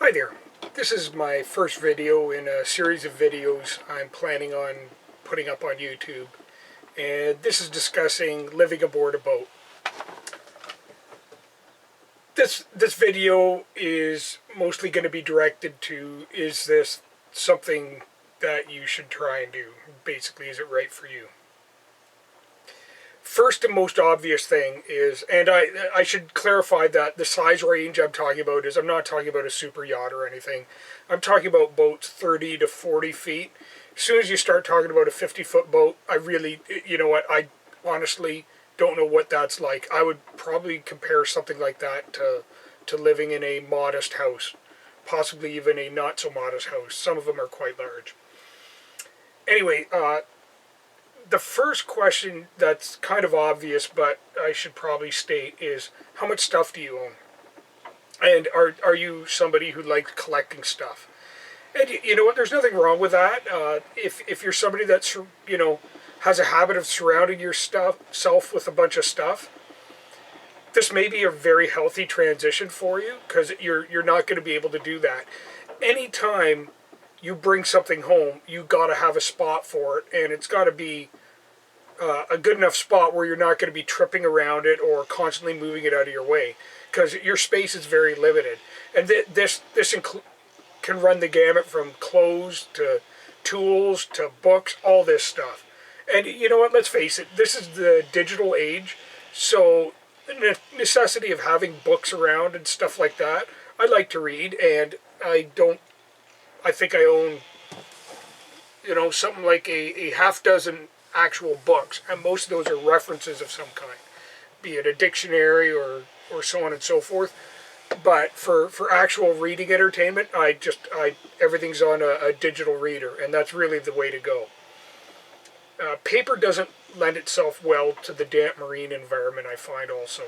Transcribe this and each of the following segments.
Hi there. This is my first video in a series of videos I'm planning on putting up on YouTube. And this is discussing living aboard a boat. This video is mostly going to be directed to, is this something that you should try and do? Basically, is it right for you? First and most obvious thing is, and I should clarify that the size range I'm talking about is, I'm not talking about a super yacht or anything. I'm talking about boats 30 to 40 feet. As soon as you start talking about a 50-foot boat, I really, you know what, I honestly don't know what that's like. I would probably compare something like that to living in a modest house, possibly even a not so modest house. Some of them are quite large. Anyway, the first question that's kind of obvious, but I should probably state, is how much stuff do you own? And are you somebody who likes collecting stuff? And you know what, there's nothing wrong with that. If you're somebody that's, you know, has a habit of surrounding yourself with a bunch of stuff, this may be a very healthy transition for you, because you're not going to be able to do that. Anytime you bring something home, you got to have a spot for it, and it's got to be a good enough spot where you're not going to be tripping around it or constantly moving it out of your way, because your space is very limited. And this can run the gamut from clothes to tools to books, all this stuff. And you know what, let's face it, this is the digital age, so the necessity of having books around and stuff like that. I like to read, and I think I own, you know, something like a half dozen actual books, and most of those are references of some kind, be it a dictionary or so on and so forth. But for actual reading entertainment, everything's on a digital reader, and that's really the way to go. Paper doesn't lend itself well to the damp marine environment, I find also.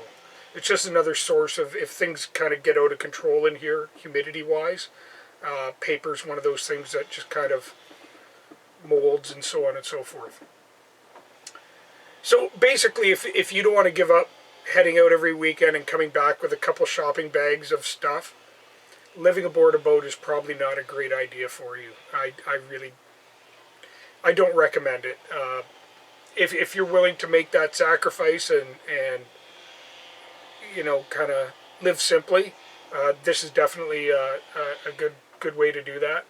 It's just another source of, if things kind of get out of control in here, humidity-wise, paper's one of those things that just kind of molds and so on and so forth. So basically, if you don't want to give up heading out every weekend and coming back with a couple shopping bags of stuff, living aboard a boat is probably not a great idea for you. I don't recommend it. If you're willing to make that sacrifice and you know, kind of live simply, this is definitely a good way to do that.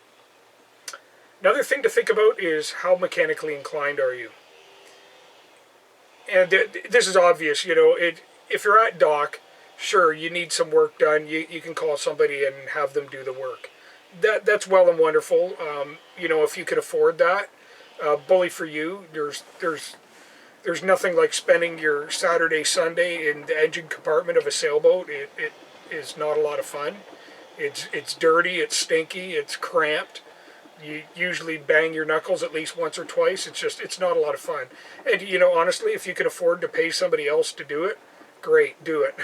Another thing to think about is, how mechanically inclined are you? And this is obvious, you know, if you're at dock, sure, you need some work done, you can call somebody and have them do the work. That's well and wonderful. You know, if you can afford that, bully for you. There's nothing like spending your Saturday, Sunday in the engine compartment of a sailboat. It is not a lot of fun. It's dirty, it's stinky, it's cramped. You usually bang your knuckles at least once or twice. It's not a lot of fun. And, you know, honestly, if you can afford to pay somebody else to do it, great, do it.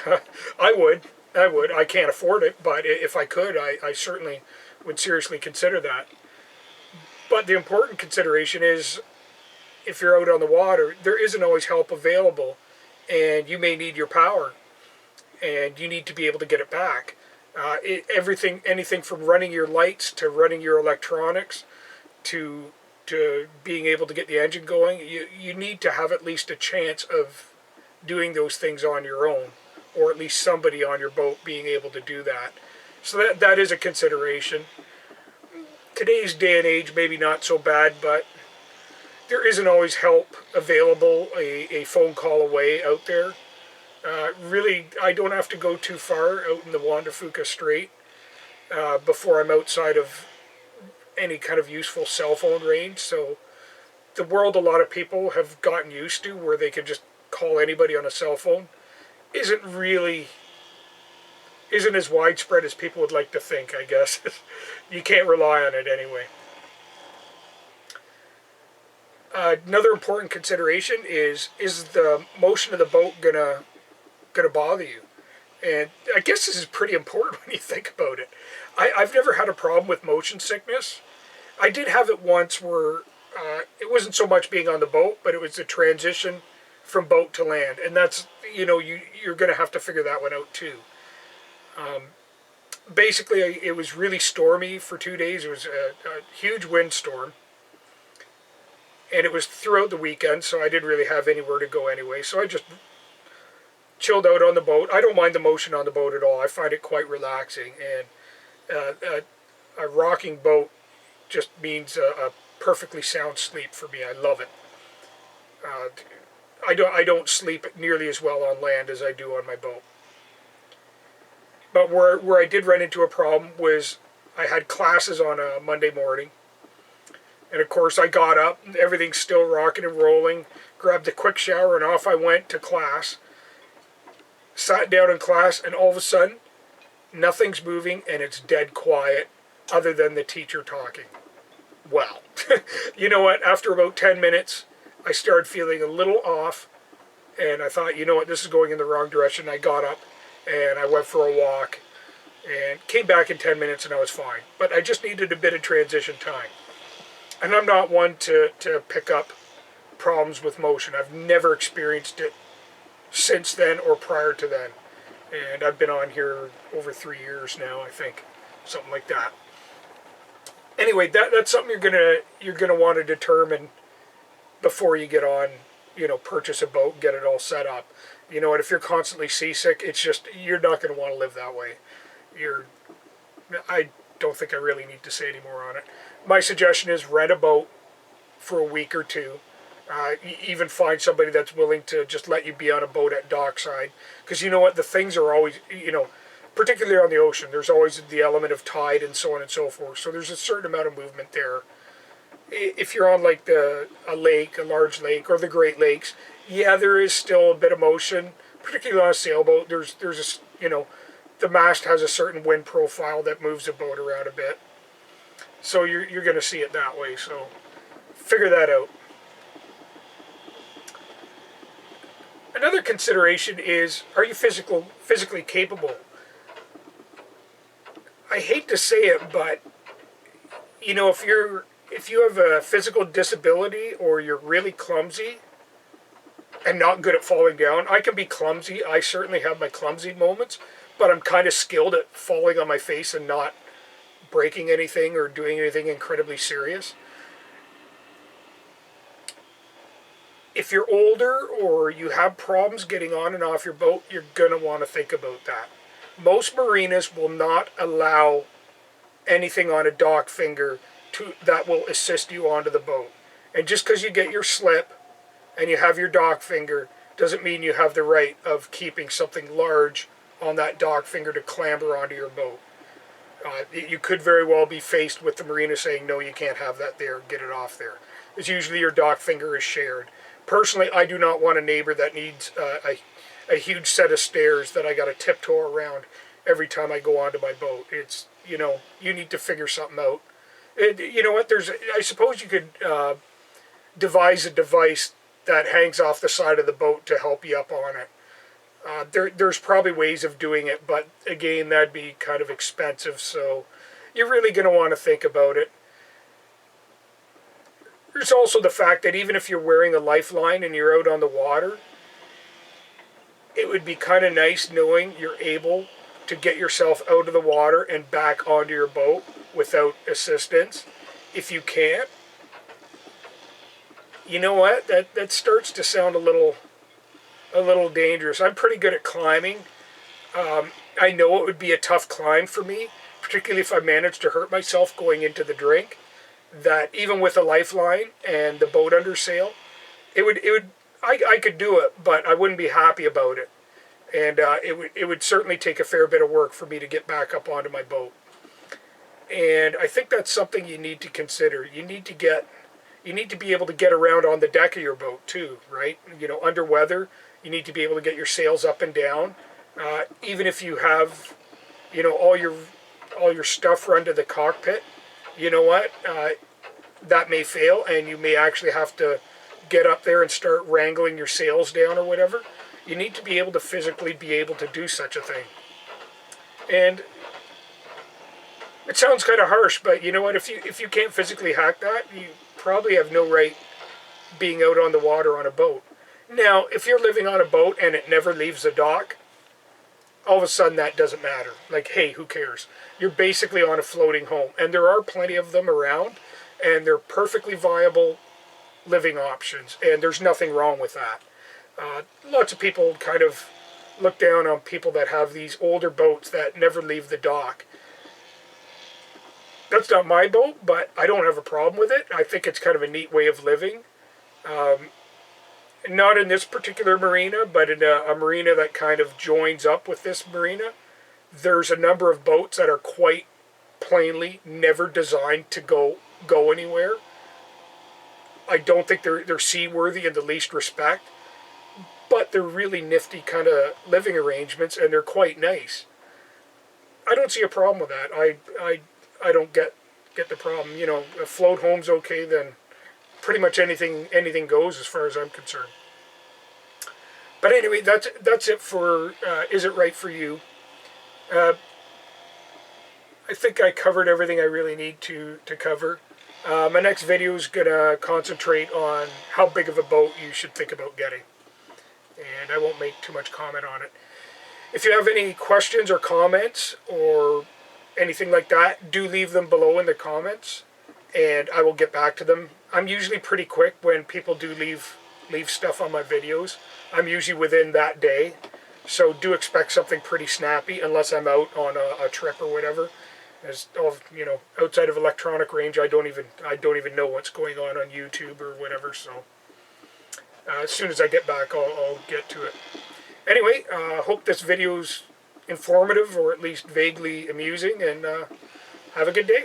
I would. I can't afford it, but if I could, I certainly would seriously consider that. But the important consideration is, if you're out on the water, there isn't always help available, and you may need your power, and you need to be able to get it back. Anything from running your lights to running your electronics to being able to get the engine going, you need to have at least a chance of doing those things on your own, or at least somebody on your boat being able to do that. So that is a consideration. Today's day and age, maybe not so bad, but there isn't always help available a phone call away out there. Really, I don't have to go too far out in the Juan de Fuca Strait before I'm outside of any kind of useful cell phone range. So the world a lot of people have gotten used to, where they can just call anybody on a cell phone, isn't as widespread as people would like to think, I guess. You can't rely on it anyway. Another important consideration is the motion of the boat gonna bother you? And I guess this is pretty important when you think about it. I've never had a problem with motion sickness. I did have it once where it wasn't so much being on the boat, but it was the transition from boat to land. And that's, you know, you're going to have to figure that one out too. basically, it was really stormy for 2 days. It was a huge windstorm, and it was throughout the weekend, so I didn't really have anywhere to go anyway. So I just chilled out on the boat. I don't mind the motion on the boat at all. I find it quite relaxing, and a rocking boat just means a perfectly sound sleep for me. I love it. Uh, I don't sleep nearly as well on land as I do on my boat. But where I did run into a problem was I had classes on a Monday morning. And of course I got up, everything's still rocking and rolling, grabbed a quick shower and off I went to class. Sat down in class and all of a sudden, nothing's moving and it's dead quiet other than the teacher talking. Well, you know what, after about 10 minutes, I started feeling a little off and I thought, you know what, this is going in the wrong direction. I got up and I went for a walk and came back in 10 minutes and I was fine. But I just needed a bit of transition time. And I'm not one to pick up problems with motion. I've never experienced it since then or prior to then. And I've been on here over 3 years now, I think. Something like that. Anyway, that's something you're gonna want to determine before you get on, purchase a boat and get it all set up. You know what, if you're constantly seasick, it's just, you're not going to want to live that way. I don't think I really need to say any more on it. My suggestion is rent a boat for a week or two. Even find somebody that's willing to just let you be on a boat at dockside. Because you know what, the things are always, particularly on the ocean, there's always the element of tide and so on and so forth. So there's a certain amount of movement there. If you're on like a lake, a large lake, or the Great Lakes, yeah, there is still a bit of motion, particularly on a sailboat. There's the mast has a certain wind profile that moves the boat around a bit. So you're going to see it that way. So figure that out. Another consideration is, are you physically capable? I hate to say it, but if you have a physical disability or you're really clumsy and not good at falling down, I can be clumsy. I certainly have my clumsy moments, but I'm kind of skilled at falling on my face and not breaking anything or doing anything incredibly serious. If you're older or you have problems getting on and off your boat, you're going to want to think about that. Most marinas will not allow anything on a dock finger that will assist you onto the boat. And just because you get your slip and you have your dock finger doesn't mean you have the right of keeping something large on that dock finger to clamber onto your boat. You could very well be faced with the marina saying, no, you can't have that there, get it off there. It's usually your dock finger is shared. Personally, I do not want a neighbor that needs a huge set of stairs that I got to tiptoe around every time I go onto my boat. It's, you need to figure something out. You know what, I suppose you could devise a device that hangs off the side of the boat to help you up on it. There's probably ways of doing it, but again, that'd be kind of expensive, so you're really going to want to think about it. There's also the fact that even if you're wearing a lifeline and you're out on the water, it would be kind of nice knowing you're able to get yourself out of the water and back onto your boat without assistance. If you can't, you know what? That starts to sound a little dangerous. I'm pretty good at climbing. I know it would be a tough climb for me, particularly if I managed to hurt myself going into the drink. That even with a lifeline and the boat under sail, I could do it, but I wouldn't be happy about it. And it would certainly take a fair bit of work for me to get back up onto my boat. And I think that's something you need to consider. You need to be able to get around on the deck of your boat too, right? Under weather, you need to be able to get your sails up and down. Even if you have, all your stuff run to the cockpit, you know what? That may fail, and you may actually have to get up there and start wrangling your sails down or whatever. You need to be able to physically be able to do such a thing. And it sounds kind of harsh, but you know what? If you can't physically hack that, you probably have no right being out on the water on a boat. Now, if you're living on a boat and it never leaves the dock, all of a sudden that doesn't matter. Like, hey, who cares? You're basically on a floating home. And there are plenty of them around, and they're perfectly viable living options, and there's nothing wrong with that. Lots of people kind of look down on people that have these older boats that never leave the dock. That's not my boat, but I don't have a problem with it. I think it's kind of a neat way of living. Not in this particular marina, but in a marina that kind of joins up with this marina. There's a number of boats that are quite plainly never designed to go anywhere. I don't think they're seaworthy in the least respect, but they're really nifty kind of living arrangements, and they're quite nice. I don't see a problem with that. I don't get the problem. You know, a float home's okay, then pretty much anything goes as far as I'm concerned. But anyway, that's it for Is It Right For You? I think I covered everything I really need to cover. My next video is going to concentrate on how big of a boat you should think about getting. And I won't make too much comment on it. If you have any questions or comments or anything like that, do leave them below in the comments, and I will get back to them. I'm usually pretty quick when people do leave stuff on my videos. I'm usually within that day, so do expect something pretty snappy unless I'm out on a trip or whatever. As you know, outside of Electronic Range, I don't even know what's going on YouTube or whatever. So as soon as I get back, I'll get to it. Anyway, hope this video's informative or at least vaguely amusing, and have a good day.